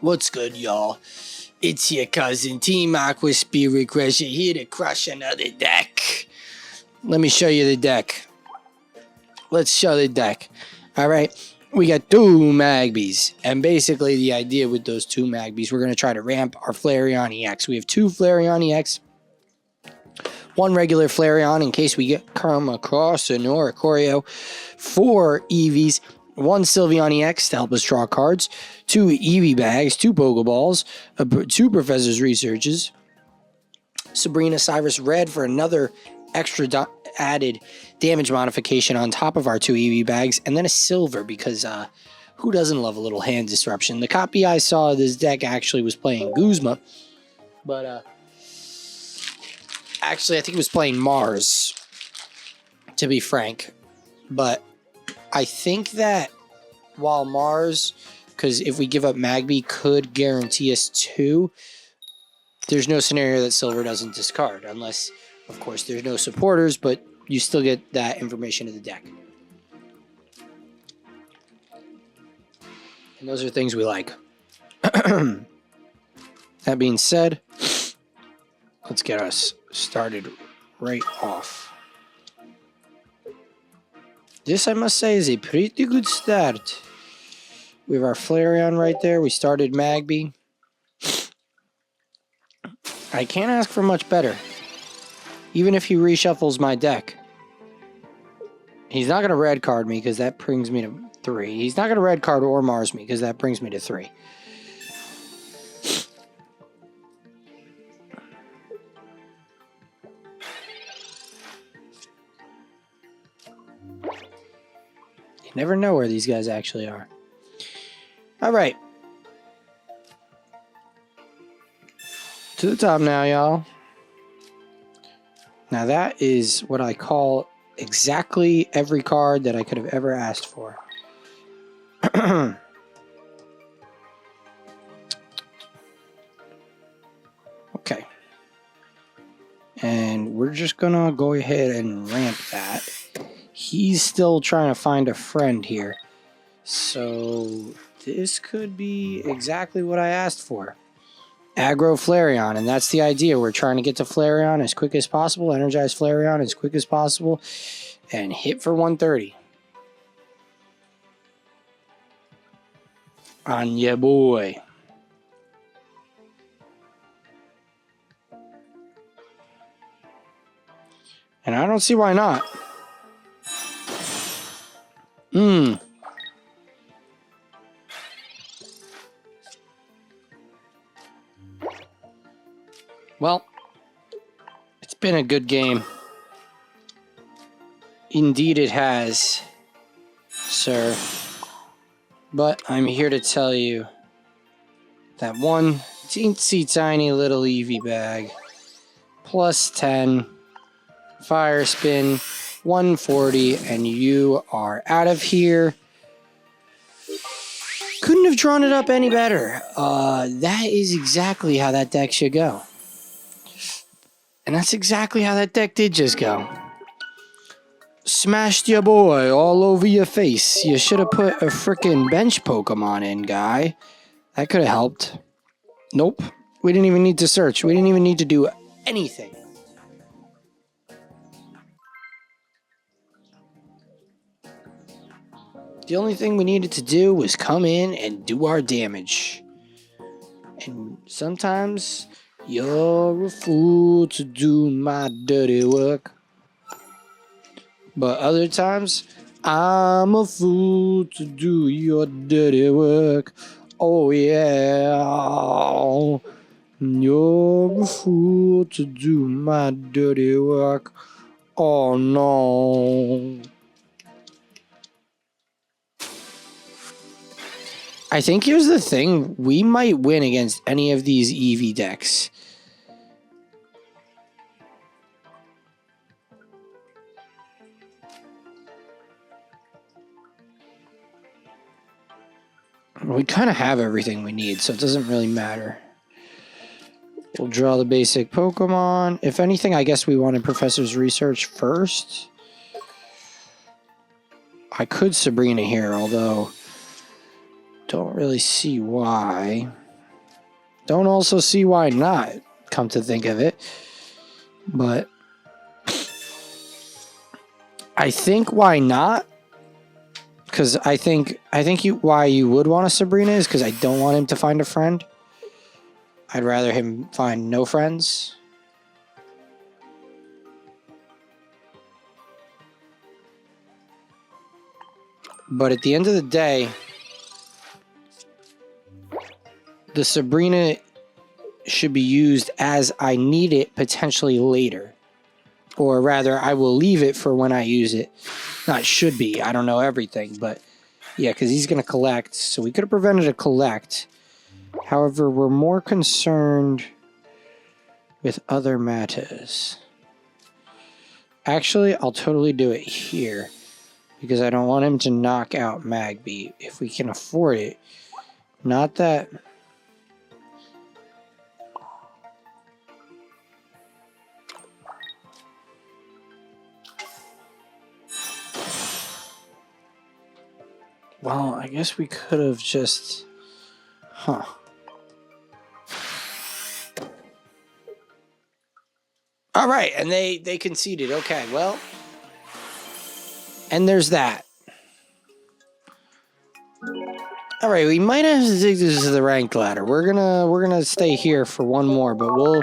What's good, y'all? It's your cousin, Team Aqua Spirit Crusher, here to crush another deck. Let me show you the deck. Let's show the deck. Alright, we got two Magbys. And basically the idea with those two Magbys, we're going to try to ramp our Flareon EX. We have two Flareon EX. One regular Flareon in case we come across an Oricorio. 4 Eevees. 1 Sylveon EX to help us draw cards, 2 Eevee bags, 2 Pokeballs, 2 Professor's Researches, Sabrina Cyrus Red for another extra added damage modification on top of our 2 Eevee bags, and then a Silver because who doesn't love a little hand disruption? The copy I saw of this deck actually was playing Guzma, but actually I think it was playing Mars, to be frank, but I think that while Mars, because if we give up Magby, could guarantee us 2, there's no scenario that Silver doesn't discard, unless, of course, there's no supporters, but you still get that information in the deck. And those are things we like. That being said, let's get us started right off. This, I must say, is a pretty good start. We have our Flareon right there. We started Magby. I can't ask for much better. Even if he reshuffles my deck. He's not going to red card me because that brings me to 3. He's not going to red card or Mars me because that brings me to 3. You never know where these guys actually are. Alright. To the top now, y'all. Now that is what I call exactly every card that I could have ever asked for. Okay. And we're just gonna go ahead and ramp that. He's still trying to find a friend here. So this could be exactly what I asked for. Aggro Flareon, and that's the idea. We're trying to get to Flareon as quick as possible, energize Flareon as quick as possible, and hit for 130. On ya boy. And I don't see why not. Well, it's been a good game. Indeed it has, sir. But I'm here to tell you that one teensy tiny little Eevee bag, plus 10, fire spin, 140, and you are out of here. Couldn't have drawn it up any better. That is exactly how that deck should go. And that's exactly how that deck did just go. Smashed your boy all over your face. You should have put a frickin' bench Pokemon in, guy. That could have helped. Nope. We didn't even need to search. We didn't even need to do anything. The only thing we needed to do was come in and do our damage. And sometimes you're a fool to do my dirty work. But other times, I'm a fool to do your dirty work. Oh yeah. You're a fool to do my dirty work. Oh no. I think here's the thing. We might win against any of these Eevee decks. We kind of have everything we need, so it doesn't really matter. We'll draw the basic Pokemon. If anything, I guess we wanted Professor's Research first. I could Sabrina here, although don't really see why. Don't also see why not, come to think of it. But I think why not? Because I think why you would want a Sabrina is because I don't want him to find a friend. I'd rather him find no friends. But at the end of the day, the Sabrina should be used as I need it potentially later. Or rather, I will leave it for when I use it. Not should be. I don't know everything, but yeah, because he's going to collect. So we could have prevented a collect. However, we're more concerned with other matters. Actually, I'll totally do it here. Because I don't want him to knock out Magby if we can afford it. Not that... Well, I guess we could have just... Huh. Alright, and they conceded. Okay, well... And there's that. Alright, we might have to take this to the ranked ladder. We're gonna stay here for one more, but we'll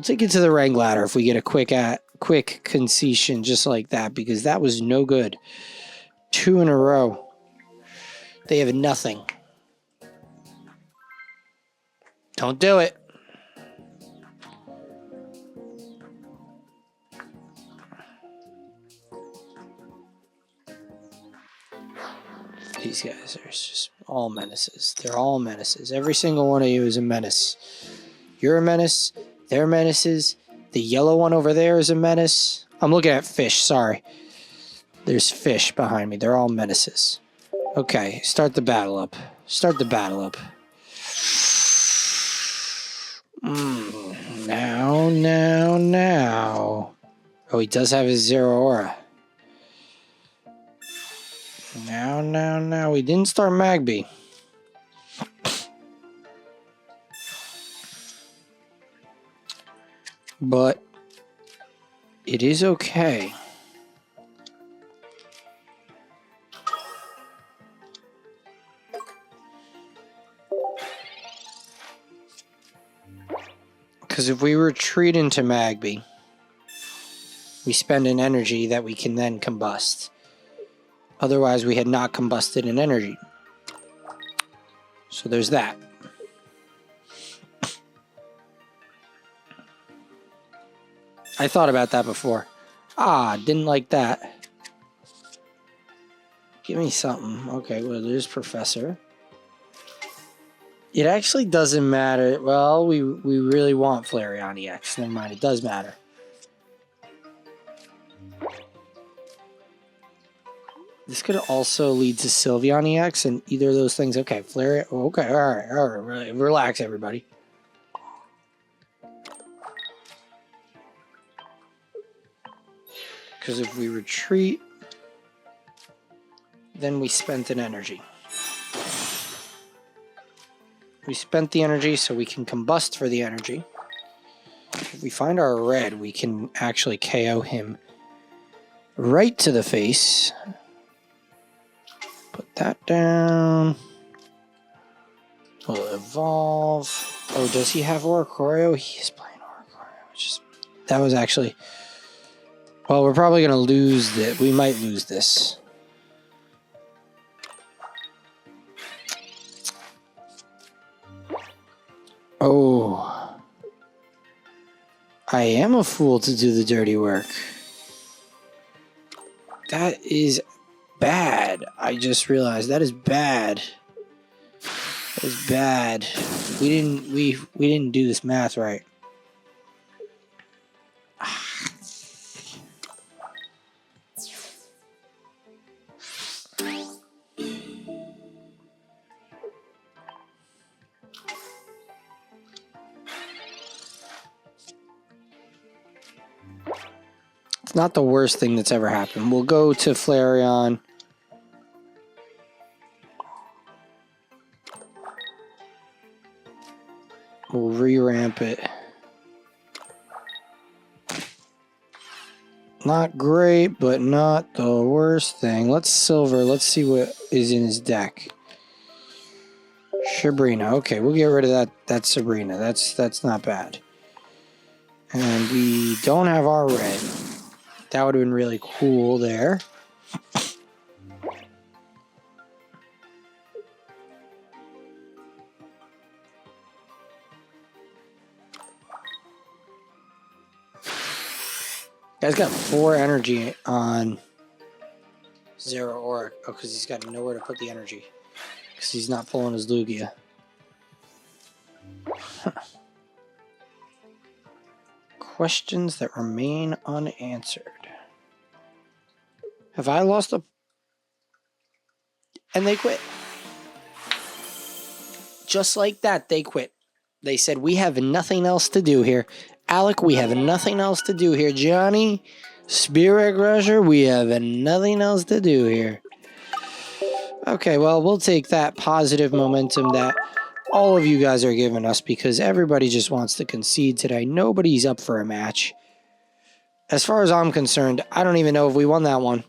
take it to the ranked ladder if we get a quick concession just like that, because that was no good. 2 in a row. They have nothing. Don't do it. These guys are just all menaces. They're all menaces. Every single one of you is a menace. You're a menace. They're menaces. The yellow one over there is a menace. I'm looking at fish, sorry. There's fish behind me. They're all menaces. Okay, start the battle up. Start the battle up. Now. Oh, he does have his 0 aura. Now. We didn't start Magby. But it is okay. Because if we retreat into Magby, we spend an energy that we can then combust. Otherwise, we had not combusted an energy. So there's that. I thought about that before. Didn't like that. Give me something. Okay, well, there's Professor. It actually doesn't matter. Well, we really want Flareon EX. Never mind, it does matter. This could also lead to Sylveon EX and either of those things. Okay, Flareon. Okay, all right. Relax, everybody. Because if we retreat, then we spent an energy. We spent the energy so we can combust for the energy. If we find our red, we can actually KO him right to the face. Put that down. We'll evolve. Oh, does he have Oricorio? He is playing Oricorio. That was actually... Well, we're probably going to lose this. We might lose this. Oh. I am a fool to do the dirty work. That is bad. I just realized that is bad. That is bad. We didn't do this math right. It's not the worst thing that's ever happened. We'll go to Flareon. We'll re-ramp it. Not great, but not the worst thing. Let's silver. Let's see what is in his deck. Sabrina. Okay, we'll get rid of that Sabrina. That's not bad. And we don't have our red. That would have been really cool there. Guy's got 4 energy on 0 aura. Oh, because he's got nowhere to put the energy. Because he's not pulling his Lugia. Questions that remain unanswered. Have I lost a... And they quit. Just like that, they quit. They said, we have nothing else to do here. Alec, we have nothing else to do here. Johnny, Spirit Crusher, we have nothing else to do here. Okay, well, we'll take that positive momentum that all of you guys are giving us because everybody just wants to concede today. Nobody's up for a match. As far as I'm concerned, I don't even know if we won that one.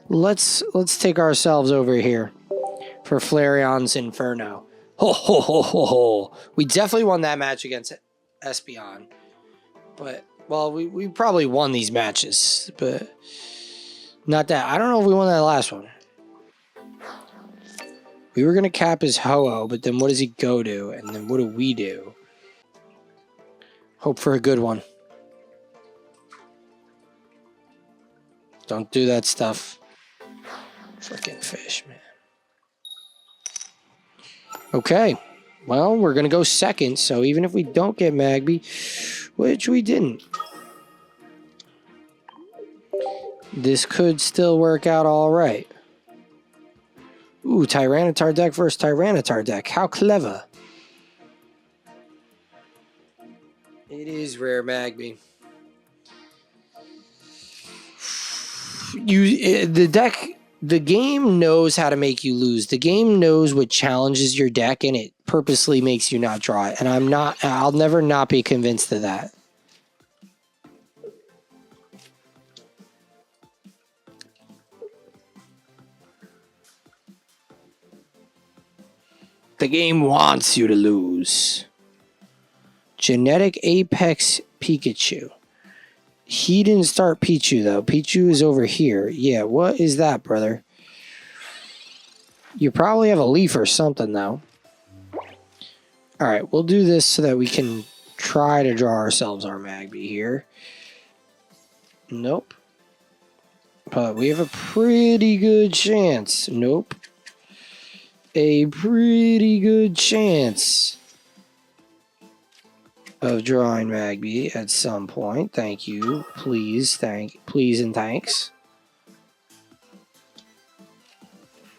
Let's take ourselves over here for Flareon's Inferno. Ho, ho, ho, ho, ho. We definitely won that match against Espeon. But, well, we probably won these matches, but not that. I don't know if we won that last one. We were going to cap his Ho-Oh, but then what does he go to? And then what do we do? Hope for a good one. Don't do that stuff. Freaking fish, man. Okay. Well, we're going to go second, so even if we don't get Magby, which we didn't, this could still work out all right. Ooh, Tyranitar deck versus Tyranitar deck. How clever. It is rare, Magby. The game knows how to make you lose. The game knows what challenges your deck, and it purposely makes you not draw it. And I'll never not be convinced of that. The game wants you to lose. Genetic Apex Pikachu. He didn't start Pichu, though. Pichu is over here. Yeah, what is that, brother? You probably have a leaf or something, though. Alright, we'll do this so that we can try to draw ourselves our Magby here. Nope. But we have a pretty good chance. Nope. A pretty good chance of drawing Magby at some point. Thank you. Please and thanks.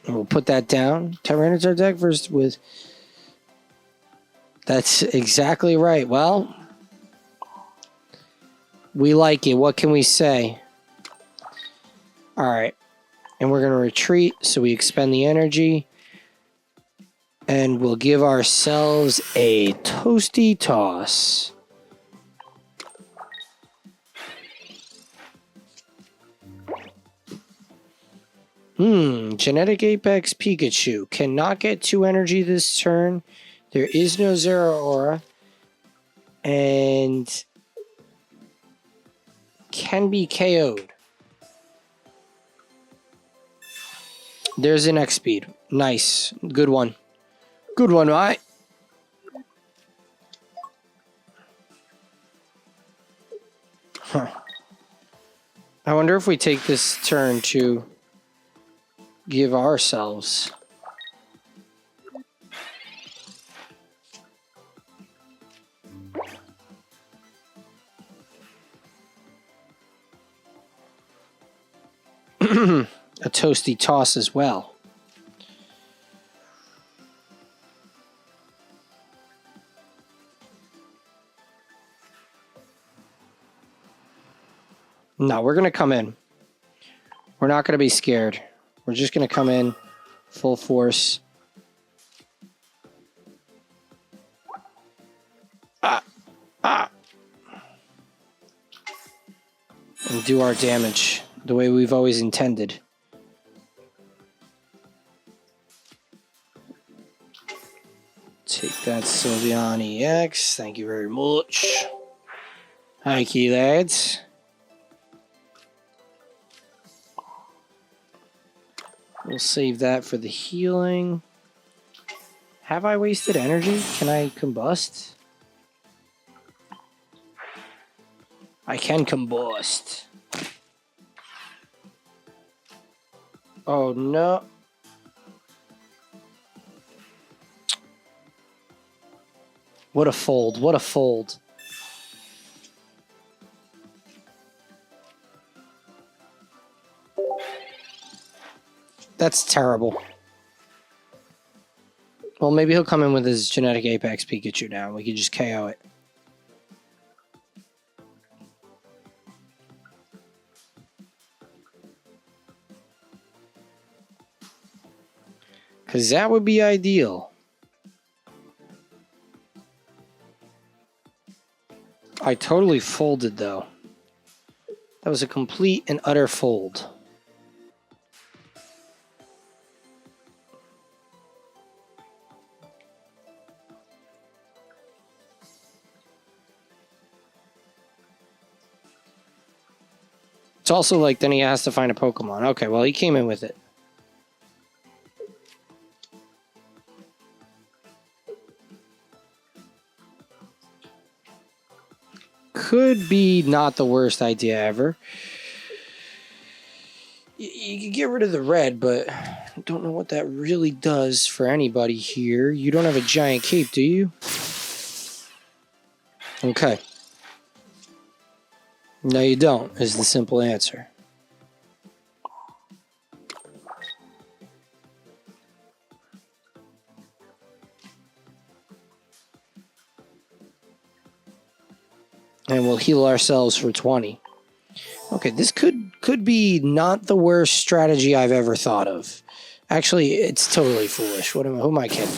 And we'll put that down. Tyranitar deck versus with... That's exactly right. Well, we like it. What can we say? Alright. And we're going to retreat, so we expend the energy. And we'll give ourselves a toasty toss. Genetic Apex Pikachu. Cannot get 2 energy this turn. There is no Zero Aura. And can be KO'd. There's an X speed. Nice. Good one. Good one, right? Huh. I wonder if we take this turn to give ourselves a toasty toss as well. No, we're going to come in. We're not going to be scared. We're just going to come in full force. And do our damage the way we've always intended. Take that Sylveon EX. Thank you very much. Hi, key lads. We'll save that for the healing. Have I wasted energy? Can I combust? I can combust. Oh no. What a fold. What a fold. That's terrible. Well, maybe he'll come in with his genetic Apex Pikachu now. We can just KO it. Because that would be ideal. I totally folded, though. That was a complete and utter fold. It's also like then he has to find a Pokemon. Okay, well, he came in with it. Could be not the worst idea ever. You can get rid of the red, but I don't know what that really does for anybody here. You don't have a giant cape, do you? Okay. No, you don't, is the simple answer. And we'll heal ourselves for 20. Okay, this could be not the worst strategy I've ever thought of. Actually, it's totally foolish. Who am I kidding?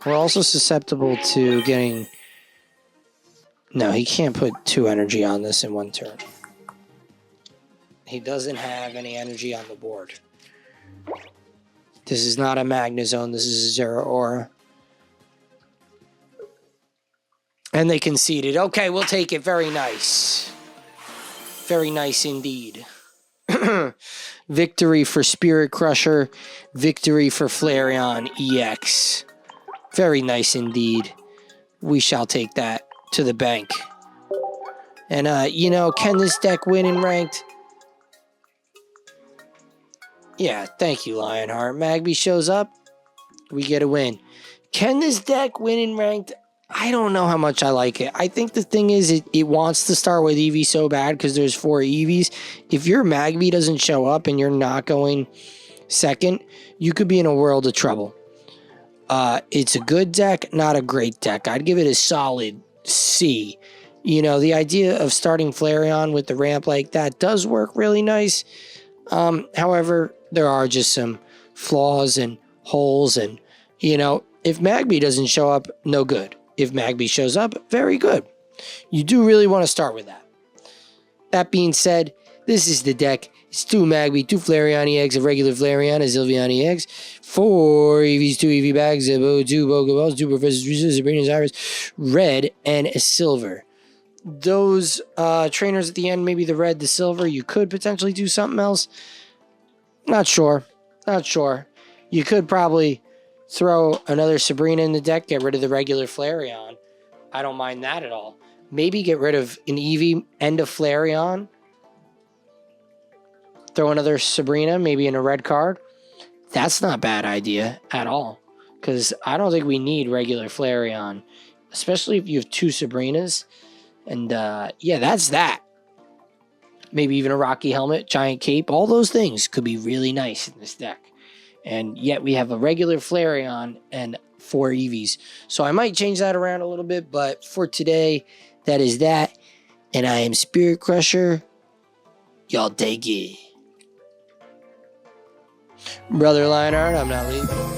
We're also susceptible to getting... No, he can't put 2 energy on this in one turn. He doesn't have any energy on the board. This is not a Magnezone. This is a Zero Aura. And they conceded. Okay, we'll take it. Very nice. Very nice indeed. Victory for Spirit Crusher. Victory for Flareon EX. Very nice indeed. We shall take that to the bank. And, you know, can this deck win in ranked? Yeah, thank you, Lionheart. Magby shows up. We get a win. Can this deck win in ranked? I don't know how much I like it. I think the thing is it wants to start with Eevee so bad because there's 4 Eevees. If your Magby doesn't show up and you're not going second, you could be in a world of trouble. It's a good deck, not a great deck. I'd give it a solid C. You know, the idea of starting Flareon with the ramp like that does work really nice. However, there are just some flaws and holes and, you know, if Magby doesn't show up, no good. If Magby shows up, very good. You do really want to start with that. That being said, this is the deck. It's 2 Magby, 2 Flareon EX, a regular Flareon, a Sylveon EX, 4 Eevees, 2 Eevee bags, 2 Pokeballs, 2 Professor Juices, Sabrina's Iris, red, and a silver. Those trainers at the end, maybe the red, the silver, you could potentially do something else. Not sure. Not sure. You could probably throw another Sabrina in the deck, get rid of the regular Flareon. I don't mind that at all. Maybe get rid of an Eevee and a Flareon. Throw another Sabrina, maybe in a red card. That's not a bad idea at all. Because I don't think we need regular Flareon. Especially if you have 2 Sabrinas. And yeah, that's that. Maybe even a Rocky Helmet, Giant Cape. All those things could be really nice in this deck. And yet we have a regular Flareon and 4 Eevees. So I might change that around a little bit. But for today, that is that. And I am Spirit Crusher. Y'all take it. Brother Lionheart, I'm not leaving.